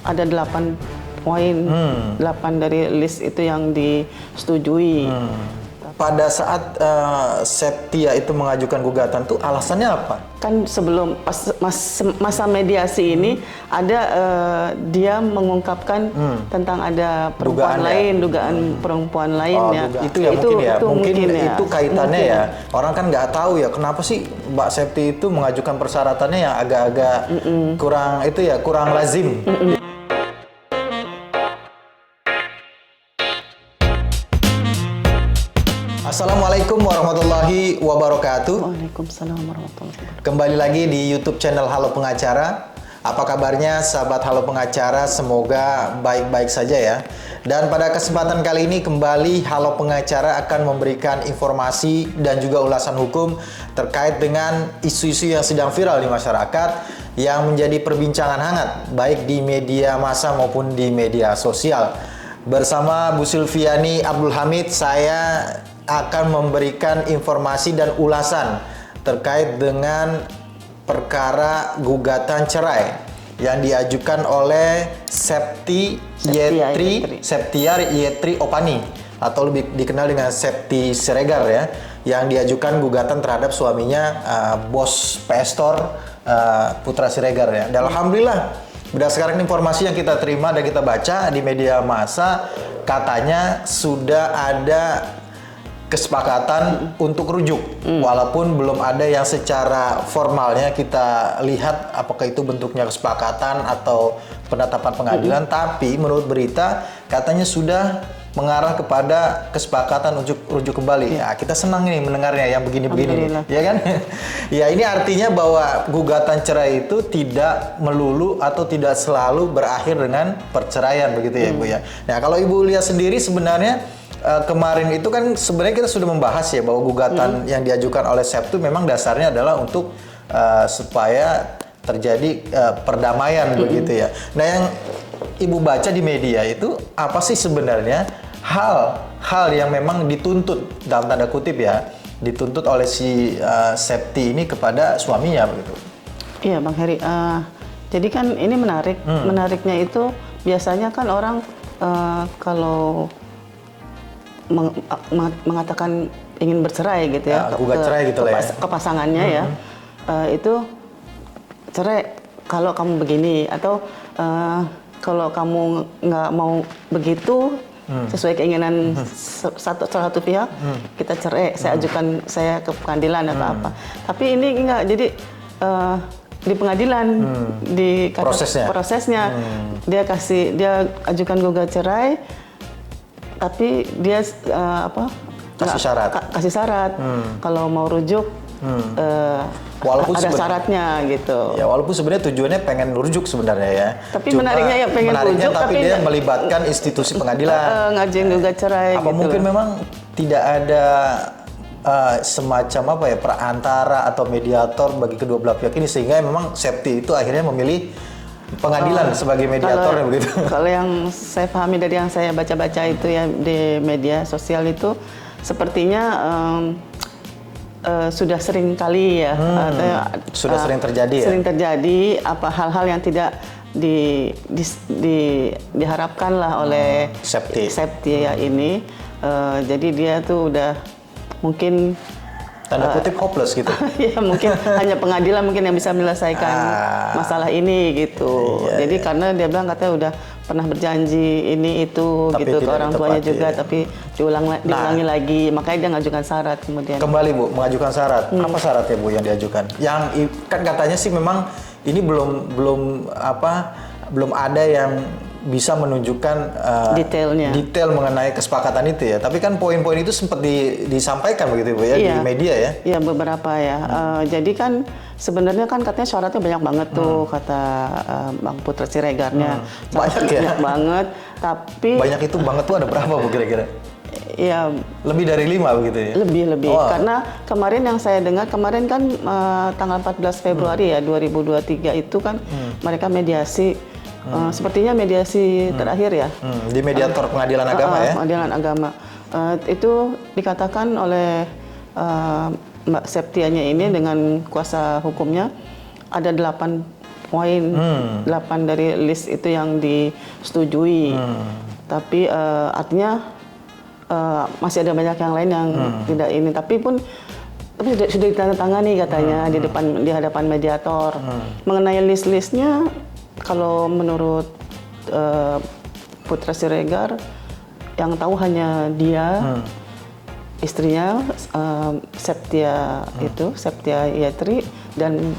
ada 8 poin, 8 dari list itu yang disetujui. Pada saat Septia itu mengajukan gugatan tuh alasannya apa? Kan sebelum masa mediasi ini ada dia mengungkapkan tentang ada perempuan lain, dugaan perempuan lain ya. Itu ya mungkin ya. Mungkin ya. itu kaitannya ya. Orang kan nggak tahu ya kenapa sih Mbak Septi itu mengajukan persyaratannya yang agak-agak kurang itu ya, kurang lazim. Assalamualaikum warahmatullahi wabarakatuh. Waalaikumsalam warahmatullahi wabarakatuh. Kembali lagi di YouTube channel Halo Pengacara. Apa kabarnya sahabat Halo Pengacara? Semoga baik-baik saja ya. Dan pada kesempatan kali ini kembali Halo Pengacara akan memberikan informasi dan juga ulasan hukum terkait dengan isu-isu yang sedang viral di masyarakat yang menjadi perbincangan hangat baik di media massa maupun di media sosial. Bersama Bu Silviani Abdul Hamid, saya akan memberikan informasi dan ulasan terkait dengan perkara gugatan cerai yang diajukan oleh Septia Yetri Opani atau lebih dikenal dengan Septi Siregar ya, yang diajukan gugatan terhadap suaminya Bos Pastor Putra Siregar ya. Dan alhamdulillah berdasarkan informasi yang kita terima dan kita baca di media massa, katanya sudah ada kesepakatan untuk rujuk, walaupun belum ada yang secara formalnya kita lihat apakah itu bentuknya kesepakatan atau penetapan pengadilan, tapi menurut berita katanya sudah mengarah kepada kesepakatan untuk rujuk kembali. Ya, kita senang nih mendengarnya yang begini-begini, ya kan? Ya, ini artinya bahwa gugatan cerai itu tidak melulu atau tidak selalu berakhir dengan perceraian, begitu ya, Bu ya. Nah, kalau Ibu lihat sendiri sebenarnya kemarin itu kan sebenarnya kita sudah membahas ya bahwa gugatan yang diajukan oleh Septu memang dasarnya adalah untuk supaya terjadi perdamaian begitu ya. Nah, yang Ibu baca di media itu apa sih sebenarnya hal yang memang dituntut dalam tanda kutip ya, dituntut oleh si Septi ini kepada suaminya begitu? Iya, Bang Heri. Jadi kan ini menarik. Menariknya itu biasanya kan orang kalau mengatakan ingin bercerai gitu ya, gugat cerai gitu lah ya, ke pasangannya ya, itu cerai kalau kamu begini, atau kalau kamu nggak mau begitu sesuai keinginan salah satu pihak, kita cerai, saya ajukan saya ke pengadilan atau apa. Tapi ini enggak, jadi di pengadilan di prosesnya dia ajukan gugat cerai, tapi dia kasih syarat kalau mau rujuk walaupun ada syaratnya gitu. Ya, walaupun sebenarnya tujuannya pengen rujuk sebenarnya ya. Tapi menariknya ya pengen rujuk, tapi dia melibatkan institusi pengadilan. Ngajuin gugat cerai. Apa gitu mungkin memang tidak ada semacam apa ya, perantara atau mediator bagi kedua belah pihak ini, sehingga memang Septi itu akhirnya memilih pengadilan sebagai mediator ya begitu. Kalau yang saya pahami dari yang saya baca-baca itu ya di media sosial itu sepertinya sudah sering kali ya, sering terjadi ya. Sering terjadi hal-hal yang tidak diharapkan lah oleh Septi ya ini. Jadi dia tuh udah mungkin tanda kutip hopeless gitu. Ya mungkin hanya pengadilan mungkin yang bisa menyelesaikan masalah ini gitu. Iya, jadi karena dia bilang katanya udah pernah berjanji ini itu tapi gitu ke orang tuanya juga, tapi diulangi lagi, makanya dia ngajukan syarat kemudian. Kembali Bu, mengajukan syarat. Apa syaratnya Bu yang diajukan? Yang kan katanya sih memang ini belum ada yang bisa menunjukkan detail mengenai kesepakatan itu ya. Tapi kan poin-poin itu sempat disampaikan begitu Bu ya, di media ya. Iya, beberapa ya. Jadi kan sebenarnya kan katanya syaratnya banyak banget tuh kata Bang Putra Siregarnya. Banyak ya? Banyak banget, tapi banyak itu banget tuh ada berapa Bu kira-kira? Ya, lebih dari 5 begitu ya? Lebih. Karena kemarin yang saya dengar, kemarin kan tanggal 14 Februari ya 2023 itu kan mereka mediasi. Sepertinya mediasi terakhir ya. Di mediator pengadilan agama ya? Pengadilan agama. Itu dikatakan oleh Mbak Septianya ini dengan kuasa hukumnya ada 8 poin, 8 dari list itu yang disetujui. Tapi artinya masih ada banyak yang lain yang tidak ini. Tapi sudah ditandatangani katanya di hadapan mediator. Mengenai list-listnya, kalau menurut Putra Siregar, yang tahu hanya dia, istrinya Septia Yatri, dan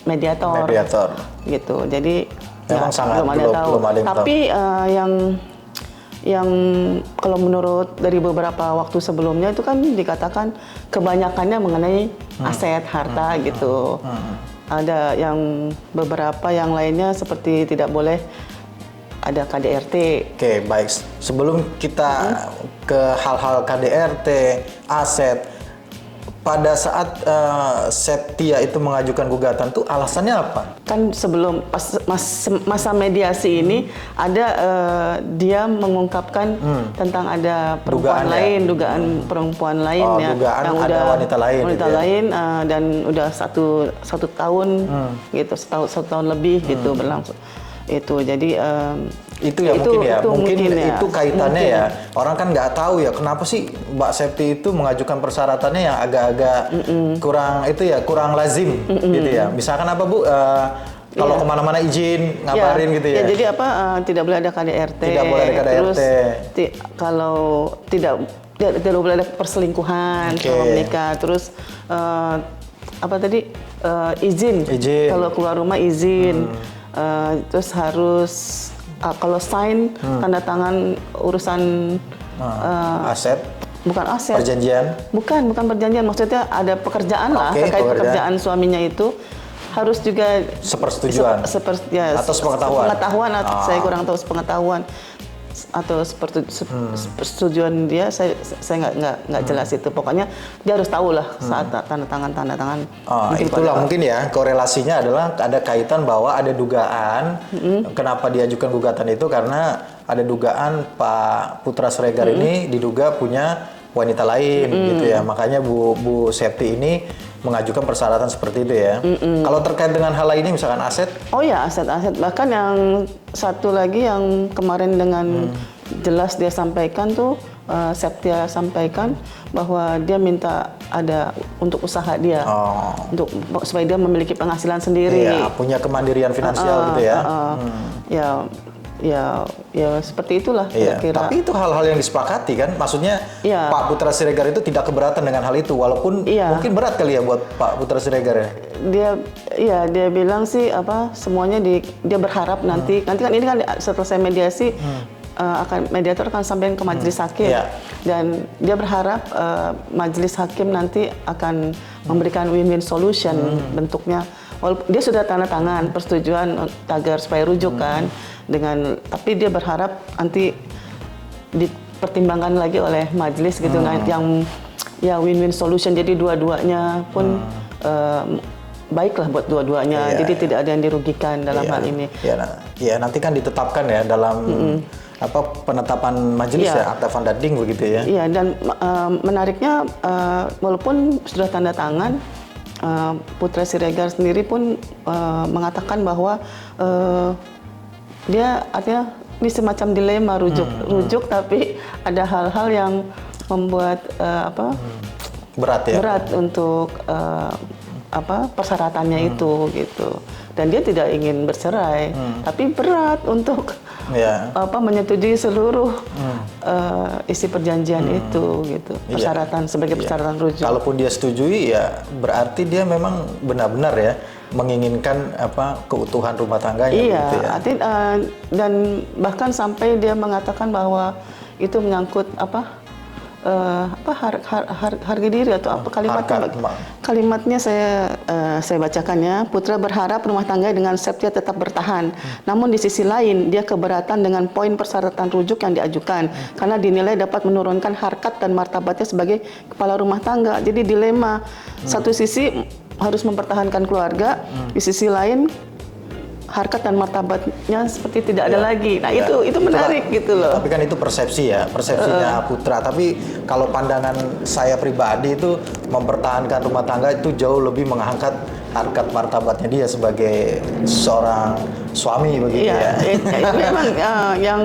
mediator gitu. Jadi memang sangat belum ada yang tahu. Tapi yang kalau menurut dari beberapa waktu sebelumnya itu kan dikatakan kebanyakannya mengenai aset harta gitu. Ada yang beberapa yang lainnya seperti tidak boleh ada KDRT. Oke, baik. Sebelum kita ke hal-hal KDRT, aset, pada saat Septia itu mengajukan gugatan tuh alasannya apa? Kan sebelum masa mediasi ini ada dia mengungkapkan tentang ada perempuan lain, dugaan perempuan lain dugaan yang ada udah wanita lain dan udah satu tahun gitu, satu tahun lebih gitu berlangsung. Itu jadi itu mungkin itu kaitannya ya. Orang kan nggak tahu ya kenapa sih Mbak Septi itu mengajukan persyaratannya yang agak-agak kurang lazim gitu ya. Misalkan apa Bu? Kalau kemana-mana izin ngabarin gitu ya. Jadi tidak boleh ada KDRT. Tidak boleh ada KDRT. Terus kalau tidak boleh ada perselingkuhan kalau menikah. Terus izin. Kalau keluar rumah izin. Terus harus kalau sign tanda tangan urusan aset, bukan aset, perjanjian, bukan perjanjian, maksudnya ada pekerjaan lah, terkait pekerjaan suaminya itu harus juga sepersetujuan atau sepengetahuan saya kurang tahu sepengetahuan atau persetujuan dia, saya nggak jelas itu. Pokoknya dia harus tahu lah saat tanda tangan. Itulah mungkin ya korelasinya adalah ada kaitan bahwa ada dugaan kenapa diajukan gugatan itu karena ada dugaan Pak Putra Siregar ini diduga punya wanita lain gitu ya. Makanya Bu Septi ini mengajukan persyaratan seperti itu ya. Kalau terkait dengan hal lainnya misalkan aset? Oh ya, aset-aset. Bahkan yang satu lagi yang kemarin dengan jelas dia sampaikan tuh, Septia sampaikan bahwa dia minta ada untuk usaha dia. Supaya dia memiliki penghasilan sendiri. Iya, punya kemandirian finansial gitu ya. Ya seperti itulah kira-kira. Tapi itu hal-hal yang disepakati kan? Maksudnya Pak Putra Siregar itu tidak keberatan dengan hal itu, walaupun mungkin berat kali ya buat Pak Putra Siregar ya. Dia bilang sih semuanya dia berharap nanti kan ini kan selesai mediasi mediator akan sampaikan ke majelis hakim dan dia berharap majelis hakim nanti akan memberikan win-win solution bentuknya. Walaupun dia sudah tanda tangan persetujuan agar supaya rujuk kan tapi dia berharap nanti dipertimbangkan lagi oleh majelis gitu yang win-win solution, jadi dua-duanya pun baiklah buat dua-duanya, jadi tidak ada yang dirugikan dalam hal ini. Nanti kan ditetapkan ya dalam penetapan majelis akta vandading begitu ya. Iya, dan menariknya walaupun sudah tanda tangan, Putra Siregar sendiri pun mengatakan bahwa dia artinya ini semacam dilema rujuk tapi ada hal-hal yang membuat berat untuk persyaratannya itu gitu. Dan dia tidak ingin bercerai, tapi berat untuk menyetujui seluruh isi perjanjian itu gitu. Persyaratan sebagai persyaratan rujuk. Kalaupun dia setujui ya berarti dia memang benar-benar ya menginginkan keutuhan rumah tangganya gitu ya. Dan bahkan sampai dia mengatakan bahwa itu menyangkut harga diri atau kalimatnya saya bacakan ya. Putra berharap rumah tangga dengan Septia tetap bertahan. Namun di sisi lain dia keberatan dengan poin persyaratan rujuk yang diajukan karena dinilai dapat menurunkan harkat dan martabatnya sebagai kepala rumah tangga. Jadi dilema. Satu sisi harus mempertahankan keluarga, di sisi lain harkat dan martabatnya seperti tidak ada lagi. Nah, itu menarik gitu loh. Tapi kan itu persepsinya Putra. Tapi kalau pandangan saya pribadi itu mempertahankan rumah tangga itu jauh lebih mengangkat harkat martabatnya dia sebagai seorang suami begitu Iya, ya. itu memang yang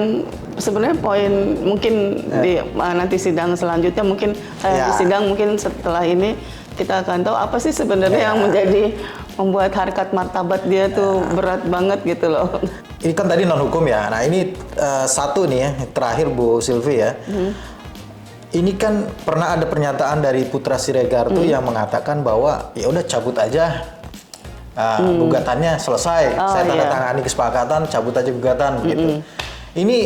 sebenarnya poin mungkin di nanti sidang selanjutnya mungkin di sidang mungkin setelah ini kita akan tahu apa sih sebenarnya yang menjadi membuat harkat martabat dia tuh berat banget gitu loh. Ini kan tadi non hukum ya. Nah ini satu nih ya terakhir Bu Sylvie ya. Ini kan pernah ada pernyataan dari Putra Siregar tuh yang mengatakan bahwa ya udah cabut aja gugatannya selesai. Saya tanda tangani kesepakatan, cabut aja gugatan gitu. Ini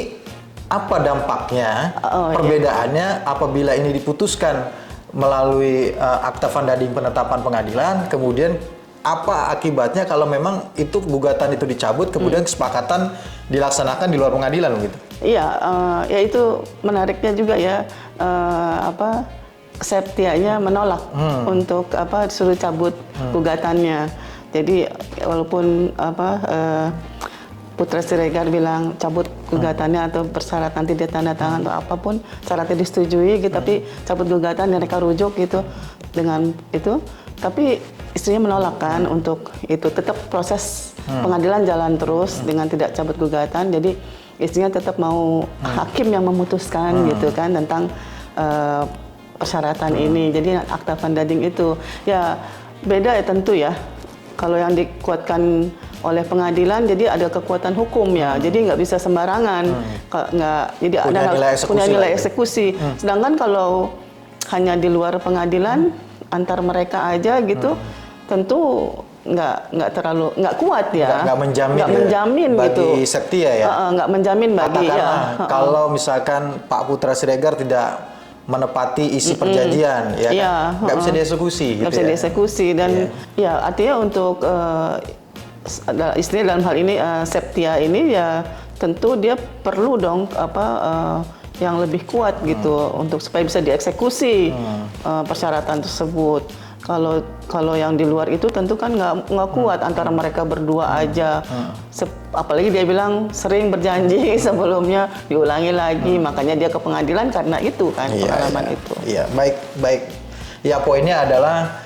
apa dampaknya? Perbedaannya apabila ini diputuskan melalui akta vandading penetapan pengadilan, kemudian apa akibatnya kalau memang itu gugatan itu dicabut, kemudian kesepakatan dilaksanakan di luar pengadilan gitu? Iya, ya itu menariknya juga ya, Septianya menolak untuk disuruh cabut gugatannya. Jadi walaupun Putra Siregar bilang cabut gugatannya atau persyaratan tidak tanda tangan atau apapun syaratnya disetujui gitu, tapi cabut gugatan mereka rujuk gitu dengan itu, tapi istrinya menolak kan untuk itu, tetap proses pengadilan jalan terus dengan tidak cabut gugatan. Jadi istrinya tetap mau hakim yang memutuskan gitu kan tentang persyaratan ini. Jadi akta vandading itu ya beda ya tentu ya. Kalau yang dikuatkan oleh pengadilan, jadi ada kekuatan hukum ya, jadi nggak bisa sembarangan, jadi punya ada punya nilai lah, eksekusi. Sedangkan kalau hanya di luar pengadilan antar mereka aja gitu, tentu nggak terlalu nggak kuat ya, nggak menjamin bagi gitu. Septia ya, nggak menjamin bagi ya. Kalau misalkan Pak Putra Siregar tidak menepati isi perjanjian, ya kan? Nggak bisa dieksekusi. Nggak bisa dieksekusi dan ya artinya untuk istrinya dalam hal ini Septia ini ya tentu dia perlu dong yang lebih kuat gitu untuk supaya bisa dieksekusi persyaratan tersebut. Kalau yang di luar itu tentu kan nggak kuat antara mereka berdua aja. Apalagi dia bilang sering berjanji sebelumnya diulangi lagi, makanya dia ke pengadilan karena itu kan pengalaman itu. Iya, baik. Ya poinnya adalah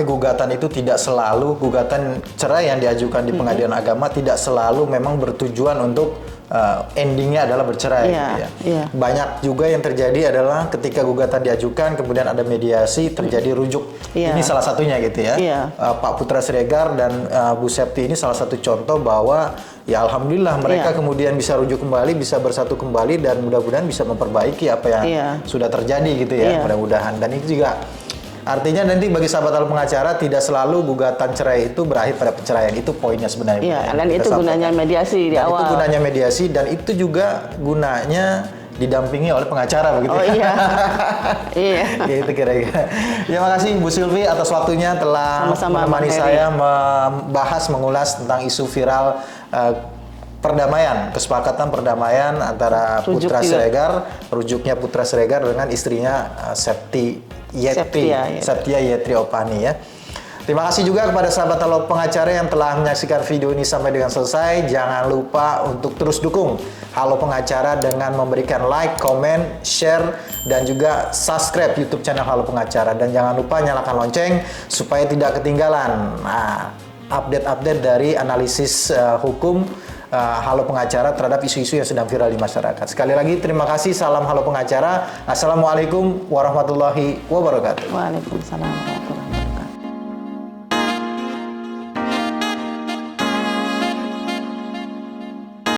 gugatan itu tidak selalu, gugatan cerai yang diajukan di pengadilan agama tidak selalu memang bertujuan untuk endingnya adalah bercerai. Banyak juga yang terjadi adalah ketika gugatan diajukan kemudian ada mediasi, terjadi rujuk. Ini salah satunya gitu ya. Pak Putra Siregar dan Bu Septi ini salah satu contoh bahwa ya alhamdulillah mereka kemudian bisa rujuk kembali, bisa bersatu kembali dan mudah-mudahan bisa memperbaiki apa yang sudah terjadi gitu ya, mudah-mudahan. Dan itu juga artinya nanti bagi sahabat halo pengacara tidak selalu gugatan cerai itu berakhir pada perceraian. Itu poinnya sebenarnya. Iya, dan itu gunanya mediasi di awal. Itu gunanya mediasi dan itu juga gunanya didampingi oleh pengacara begitu. Oh iya. Iya. Itu kira-kira. Ya makasih Bu Sylvie atas waktunya telah menemani saya membahas mengulas tentang isu viral kesepakatan perdamaian antara Putra Siregar, rujuknya Putra Siregar dengan istrinya Septia Yetri Opani ya. Terima kasih juga kepada sahabat halo pengacara yang telah menyaksikan video ini sampai dengan selesai. Jangan lupa untuk terus dukung Halo Pengacara dengan memberikan like, comment, share, dan juga subscribe YouTube channel Halo Pengacara. Dan jangan lupa nyalakan lonceng supaya tidak ketinggalan update-update dari analisis hukum Halo Pengacara terhadap isu-isu yang sedang viral di masyarakat. Sekali lagi terima kasih. Salam Halo Pengacara. Assalamualaikum warahmatullahi wabarakatuh. Waalaikumsalam.